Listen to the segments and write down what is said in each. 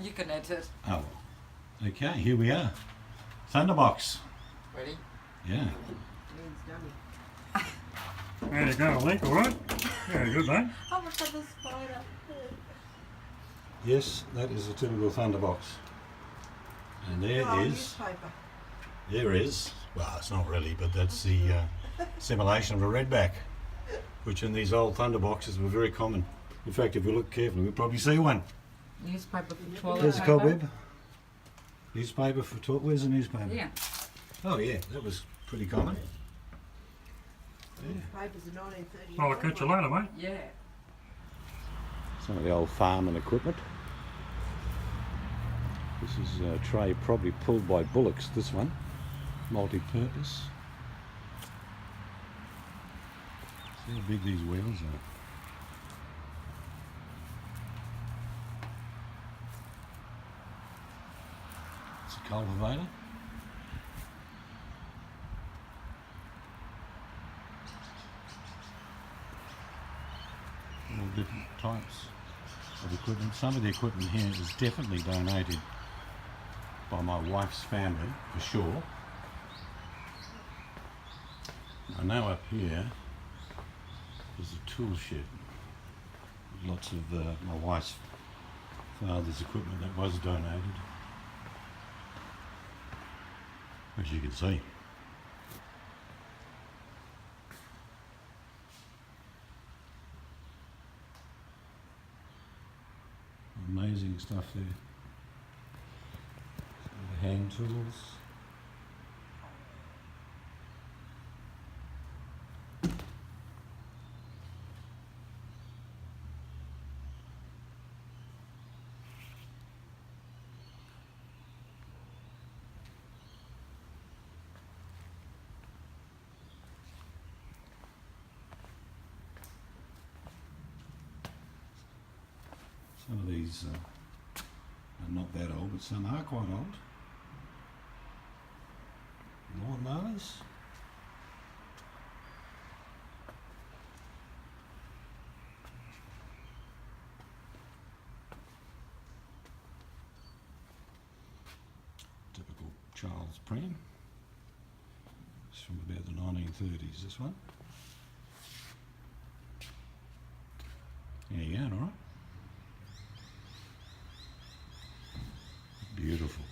You can edit. Oh, okay, here we are. Thunderbox. Ready? Yeah. There you go, Link, alright? Yeah, good, mate. Oh, look at the spider. Yes, that is a typical Thunderbox. And there is, well, it's not really, but that's the simulation of a redback, which in these old Thunderboxes were very common. In fact, if you look carefully, you'll probably see one. Newspaper for toilet There's a paper. cobweb. Newspaper for toilet. Where's the newspaper? Yeah. Oh yeah, that was pretty common. Papers are 1930. Well, I'll catch you later, mate. Yeah. Some of the old farming equipment. This is a tray probably pulled by bullocks, this one. Multi-purpose. See how big these wheels are. It's a cultivator. All different types of equipment. Some of the equipment here is definitely donated by my wife's family, for sure. I know up here there's a tool shed. Lots of my wife's father's equipment that was donated, as you can see. Amazing stuff there. Some hand tools. Some of these are not that old, but some are quite old. Lawnmowers. Typical child's pram. It's from about the 1930s, this one. There you go, alright. Beautiful.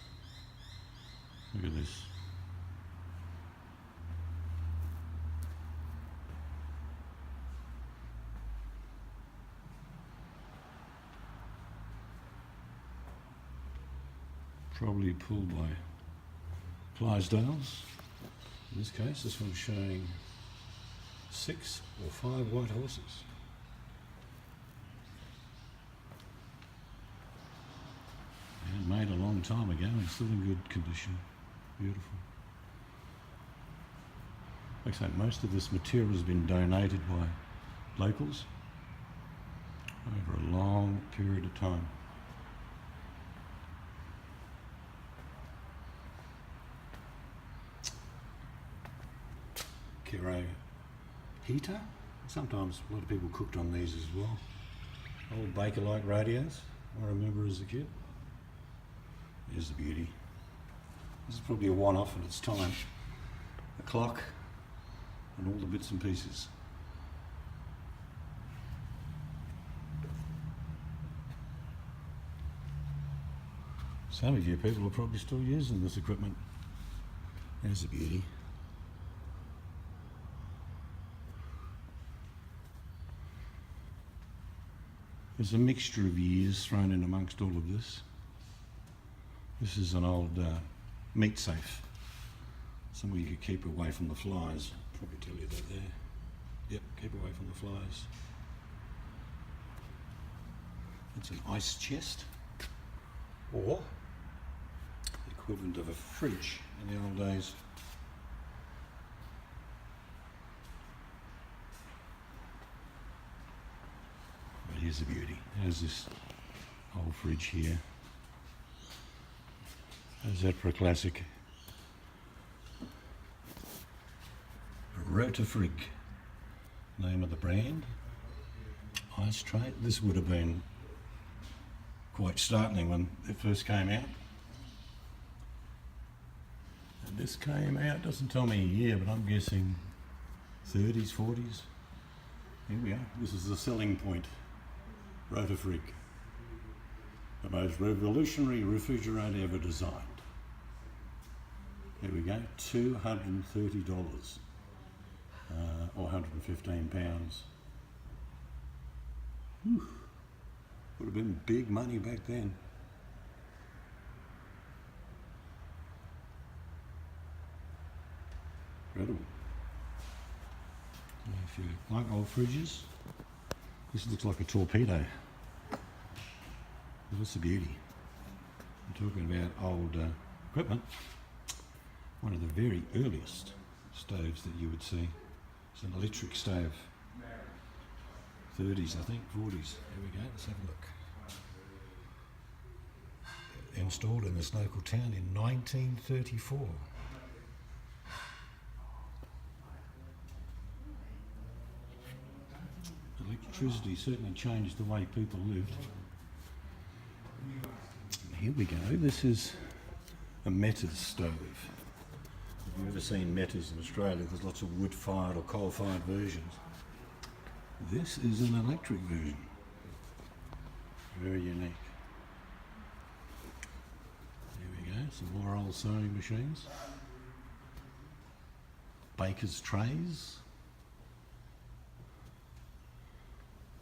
Look at this. Probably pulled by Clydesdales. In this case, this one's showing 6 or 5 white horses. And made a long time ago and still in good condition. Beautiful. Like I say, most of this material has been donated by locals over a long period of time. Kero heater. Sometimes a lot of people cooked on these as well. Old Bakelite radios, I remember as a kid. Here's the beauty. This is probably a one-off at its time. A clock and all the bits and pieces. Some of you people are probably still using this equipment. There's the beauty. There's a mixture of years thrown in amongst all of this. This is an old meat safe. Somewhere you could keep away from the flies. Probably tell you that there. Yep, keep away from the flies. It's an ice chest, or the equivalent of a fridge in the old days. But here's the beauty. There's this old fridge here. How's that for a classic? Rotafrig, name of the brand. Ice tray. This would have been quite startling when it first came out. And this came out, doesn't tell me a year, but I'm guessing 30s, 40s. Here we are. This is the selling point. Rotafreak. The most revolutionary refrigerator ever designed. Here we go, $230 or £115. Whew. Would have been big money back then. Incredible. If you like old fridges, this looks like a torpedo. What's a beauty? I'm talking about old equipment. One of the very earliest stoves that you would see. It's an electric stove. 30s, I think, 40s. Here we go, let's have a look. Installed in this local town in 1934. Electricity certainly changed the way people lived. Here we go, this is a Metters stove. Have you ever seen Metters in Australia? There's lots of wood-fired or coal-fired versions. This is an electric version. Very unique. There we go, some more old sewing machines. Baker's trays.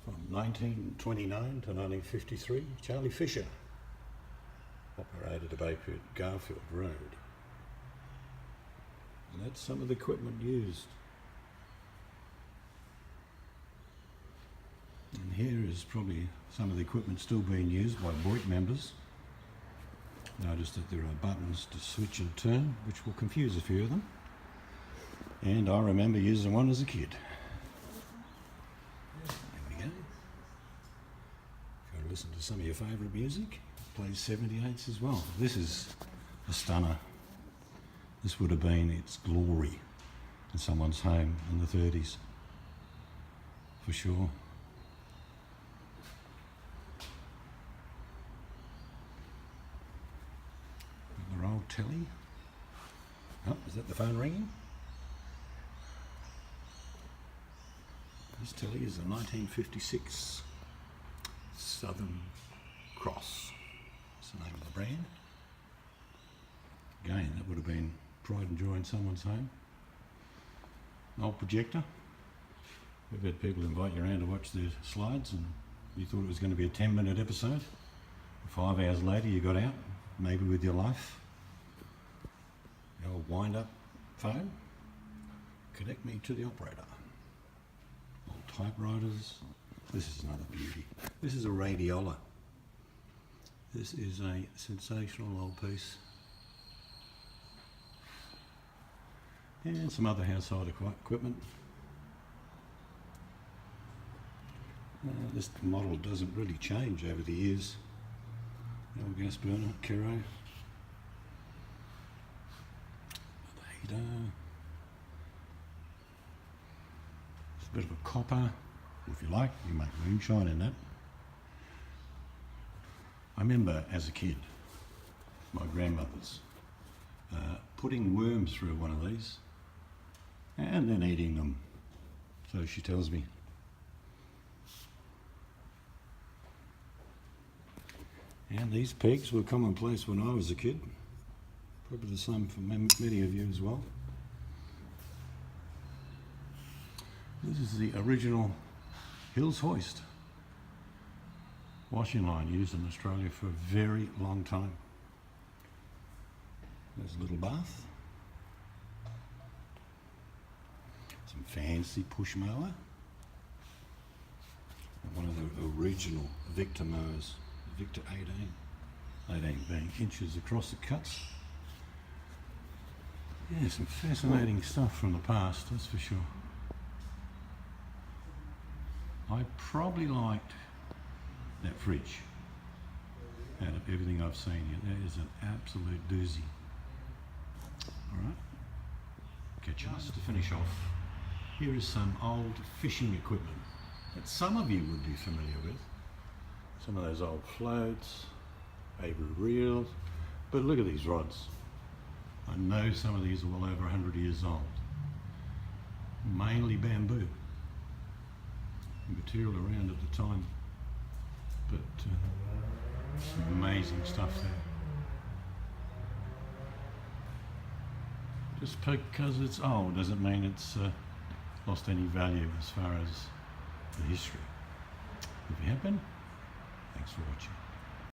From 1929 to 1953, Charlie Fisher operated a baker at Garfield Road. And that's some of the equipment used. And here is probably some of the equipment still being used by Boyd members. Notice that there are buttons to switch and turn, which will confuse a few of them. And I remember using one as a kid. There we go. If you want to listen to some of your favourite music, it plays 78s as well. This is a stunner. This would have been its glory in someone's home in the 30s, for sure. Another old telly. Oh, is that the phone ringing? This telly is a 1956 Southern Cross. That's the name of the brand. Again, that would have been pride and joy in someone's home. An old projector. We've had people invite you around to watch their slides and you thought it was going to be a 10-minute episode. 5 hours later you got out, maybe with your life. The old wind-up phone. Connect me to the operator. Old typewriters. This is another beauty. This is a radiola. This is a sensational old piece. And some other household equipment. This model doesn't really change over the years. The old gas burner, Kero. Another heater. It's a bit of a copper. If you like, you make moonshine in that. I remember as a kid, my grandmother's putting worms through one of these and then eating them, so she tells me. And these pegs were commonplace when I was a kid, probably the same for many of you as well. This is the original Hills hoist washing line used in Australia for a very long time. There's a little bath. Some fancy push mower. And one of the original Victor mowers, Victor 18 being inches across the cuts. Yeah, some fascinating stuff from the past, that's for sure. I probably liked that fridge out of everything I've seen here. That is an absolute doozy. Alright, catch us to finish off. Here is some old fishing equipment that some of you would be familiar with. Some of those old floats, Avery reels. But look at these rods. I know some of these are well over 100 years old. Mainly bamboo. Material around at the time. But some amazing stuff there. Just because it's old doesn't mean it's lost any value as far as the history. If you happen, thanks for watching.